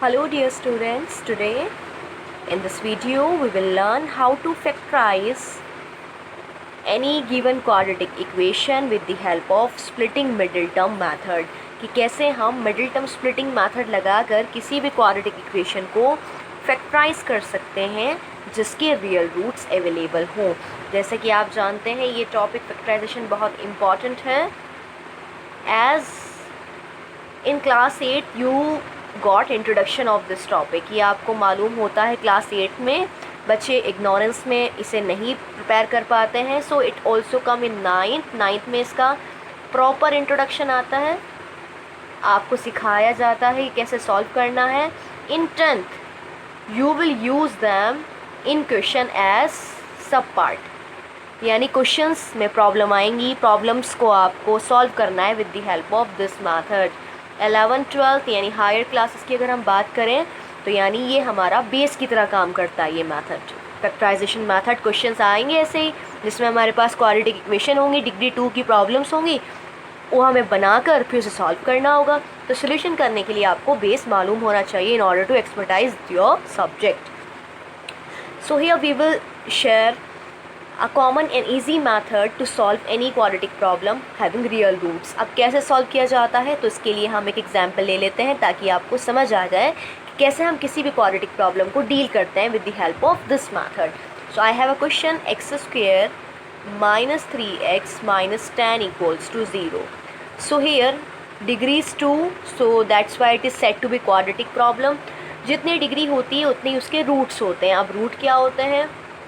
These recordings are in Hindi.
Hello dear students, today in this video we will learn how to factorize any given quadratic equation with the help of splitting middle term method कि कैसे हम middle term splitting method लगाकर किसी भी quadratic equation को factorize कर सकते हैं जिसके real roots available हों। जैसे कि आप जानते हैं ये topic factorization बहुत important है। As in class 8 you got introduction of this topic, ये आपको मालूम होता है क्लास 8 में बच्चे इग्नोरेंस में इसे नहीं प्रिपेयर कर पाते हैं। So it also come in ninth में इसका प्रॉपर इंट्रोडक्शन आता है, आपको सिखाया जाता है कि कैसे सॉल्व करना है। In 10th you will use them in question as sub part, यानी क्वेश्चंस में प्रॉब्लम आएंगी, प्रॉब्लम्स को आपको सॉल्व करना है with the help of this method. 11th-12th यानी हायर क्लासेस की अगर हम बात करें तो यानी ये हमारा बेस की तरह काम करता है ये मेथड, फैक्टराइजेशन मेथड। क्वेश्चंस आएंगे ऐसे ही जिसमें हमारे पास क्वाड्रेटिक इक्वेशन होंगी, डिग्री 2 की प्रॉब्लम्स होंगी, वो हमें बनाकर फिर उसे सॉल्व करना होगा। तो सोल्यूशन करने के लिए आपको बेस मालूम होना चाहिए in order to expertise your subject. So here we will share a common and easy method to solve any quadratic problem having real roots। अब कैसे सॉल्व किया जाता है तो इसके लिए हम एक एग्जाम्पल ले लेते हैं ताकि आपको समझ आ जाए कि कैसे हम किसी भी quadratic प्रॉब्लम को डील करते हैं with the help of this method. So I have a question x square minus 3x minus 10 equals to 0। So here degree is 2, so that's why it is said to be quadratic problem. जितनी डिग्री होती है उतनी उसके रूट्स होते हैं। अब रूट क्या होते हैं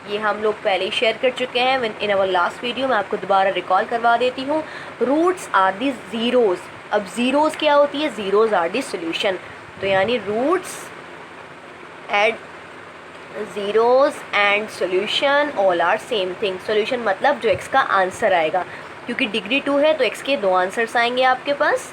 ये हम लोग पहले ही शेयर कर चुके हैं इन अवर लास्ट वीडियो। मैं आपको दोबारा रिकॉल करवा देती हूँ। Roots are the zeros. अब ज़ीरोज़ क्या होती है, ज़ीरोज़ आर दी सोल्यूशन। तो यानी roots and zeros and solution all are same thing. Solution मतलब जो एक्स का आंसर आएगा, क्योंकि डिग्री 2 है तो एक्स के 2 आंसर्स आएंगे आपके पास,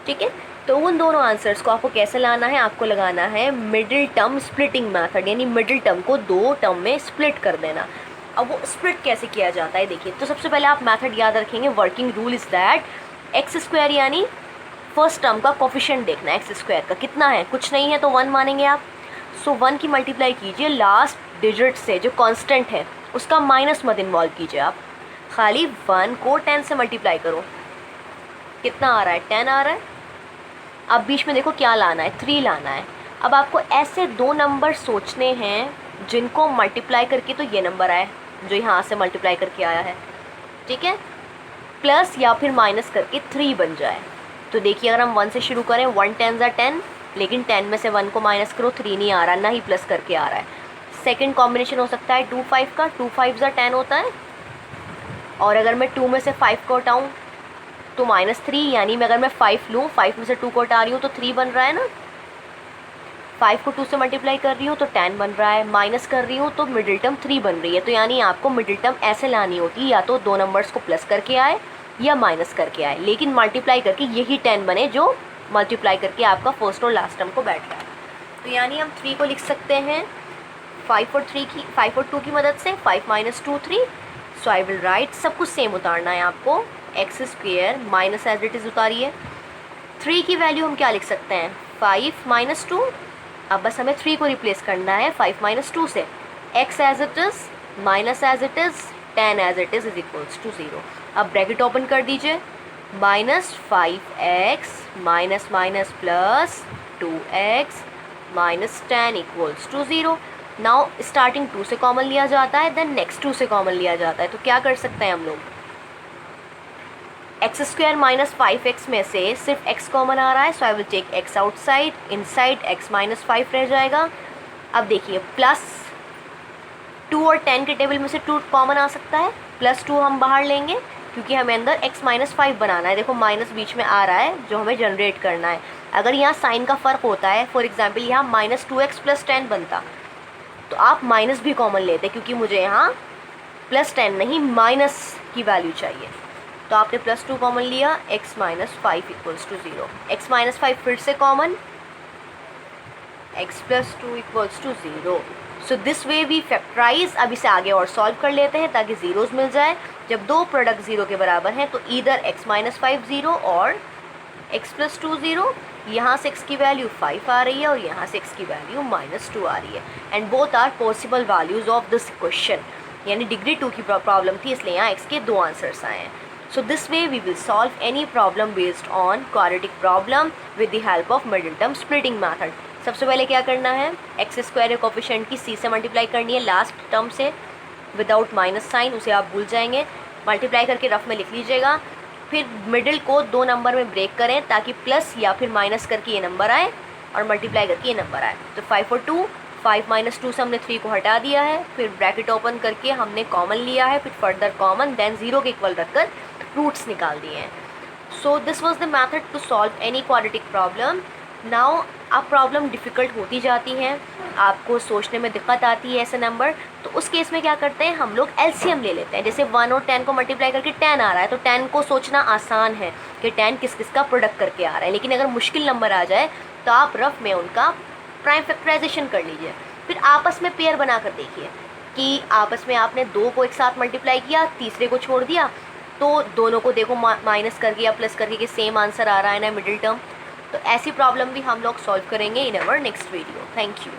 ठीक है। तो उन दोनों आंसर्स को आपको कैसे लाना है, आपको लगाना है मिडिल टर्म स्प्लिटिंग मेथड, यानी मिडिल टर्म को 2 टर्म में स्प्लिट कर देना। अब वो स्प्लिट कैसे किया जाता है देखिए। तो सबसे पहले आप मेथड याद रखेंगे, working rule is that x square यानी फर्स्ट टर्म का कोफिशिएंट देखना है। एक्स स्क्वायर का कितना है, कुछ नहीं है तो 1 मानेंगे आप। सो 1 की मल्टीप्लाई कीजिए लास्ट डिजिट से, जो कॉन्स्टेंट है उसका माइनस मत इन्वॉल्व कीजिए आप, खाली 1 को 10 से मल्टीप्लाई करो। कितना आ रहा है, 10 आ रहा है। अब बीच में देखो क्या लाना है, 3 लाना है। अब आपको ऐसे 2 नंबर सोचने हैं जिनको मल्टीप्लाई करके तो ये नंबर आए जो यहाँ से मल्टीप्लाई करके आया है, ठीक है, प्लस या फिर माइनस करके 3 बन जाए। तो देखिए अगर हम 1 से शुरू करें, 1 10 ज़ा 10, लेकिन 10 में से 1 को माइनस करो, 3 नहीं आ रहा, ना ही प्लस करके आ रहा है। सेकेंड कॉम्बिनेशन हो सकता है 2 5 का, 2 5 ज़ा 10 होता है। और अगर मैं 2 में से 5 को हटाऊँ तो -3, यानी मैं अगर मैं 5 लूँ, 5 में से 2 को हटा रही हूँ तो 3 बन रहा है ना। 5 को 2 से मल्टीप्लाई कर रही हूँ तो 10 बन रहा है, माइनस कर रही हूँ तो मिडिल टर्म 3 बन रही है। तो यानी आपको मिडिल टर्म ऐसे लानी होती है, या तो 2 नंबर्स को प्लस करके आए या माइनस करके आए, लेकिन मल्टीप्लाई करके यही 10 बने जो मल्टीप्लाई करके आपका फर्स्ट और लास्ट टर्म को बैठ रहा है। तो यानी हम 3 को लिख सकते हैं 5 और 2 की मदद से, 5 - 2 3। सो आई विल राइट, सब कुछ सेम उतारना है आपको, X square minus as it is उतारिए। 3 की वैल्यू हम क्या लिख सकते हैं, 5 - 2। अब बस हमें 3 को रिप्लेस करना है 5 - 2 से। X as it is minus as it is 10 as it is equals to 0। अब ब्रैकेट ओपन कर दीजिए, -5x minus minus plus 2x minus 10 equals to 0। Now starting 2 से कॉमन लिया जाता है, देन नेक्स्ट 2 से कॉमन लिया जाता है। तो क्या कर सकते हैं हम लोग, एक्स स्क्वायर माइनस 5x में से सिर्फ x कॉमन आ रहा है, so I will take x outside, inside x - 5 रह जाएगा। अब देखिए प्लस 2 और 10 के टेबल में से 2 कॉमन आ सकता है, +2 हम बाहर लेंगे क्योंकि हमें अंदर x - 5 बनाना है। देखो माइनस बीच में आ रहा है जो हमें जनरेट करना है। अगर यहाँ साइन का फ़र्क होता है, फॉर एग्जाम्पल यहाँ -2x + 10 बनता, तो आप माइनस भी कॉमन लेते क्योंकि मुझे यहाँ +10 नहीं माइनस की वैल्यू चाहिए। तो आपने +2 कॉमन लिया, x - 5 इक्वल्स टू 0। x - 5 फिर से common, x + 2 equals to 0। So this way we factorize. अब इसे आगे और सॉल्व कर लेते हैं ताकि ज़ीरोज़ मिल जाए। जब दो प्रोडक्ट 0 के बराबर हैं तो ईदर x - 5 0 और x + 2 0, यहाँ से x की वैल्यू 5 आ रही है और यहाँ से x की वैल्यू -2 आ रही है, and both are possible values of this question, यानी डिग्री 2 की प्रॉब्लम थी, इसलिए यहाँ x के 2 आंसर्स आए हैं. So this way we will solve any problem based on quadratic problem with the help of middle term splitting method. सबसे पहले क्या करना है, एक्स स्क्वायर कोफिशिएंट की c से मल्टीप्लाई करनी है लास्ट टर्म से विदाउट माइनस साइन, उसे आप भूल जाएंगे, मल्टीप्लाई करके रफ में लिख लीजिएगा. फिर मिडिल को 2 नंबर में ब्रेक करें ताकि प्लस या फिर माइनस करके ये नंबर आए और मल्टीप्लाई करके ये नंबर आए. तो 5 और 2, 5 - 2 से हमने 3 को हटा दिया है, फिर ब्रैकेट ओपन करके हमने कॉमन लिया है, फिर फर्दर कॉमन, देन 0 के इक्वल रखकर रूट्स निकाल दिए हैं. So this was the method to solve any quadratic problem. Now अब प्रॉब्लम डिफ़िकल्ट होती जाती हैं, आपको सोचने में दिक्कत आती है ऐसे नंबर, तो उस केस में क्या करते हैं हम लोग एलसीएम ले लेते हैं. जैसे 1 और 10 को मल्टीप्लाई करके 10 आ रहा है, तो 10 को सोचना आसान है कि 10 किस किस का प्रोडक्ट करके आ रहा है, लेकिन अगर मुश्किल नंबर आ जाए तो आप रफ में उनका प्राइम फैक्टराइजेशन कर लीजिए. फिर आपस में पेयर बना कर देखिए कि आपस में आपने 2 को एक साथ मल्टीप्लाई किया, तीसरे को छोड़ दिया, तो दोनों को देखो माइनस करके या प्लस करके कि सेम आंसर आ रहा है ना मिडिल टर्म. तो ऐसी प्रॉब्लम भी हम लोग सॉल्व करेंगे in our next video. Thank you.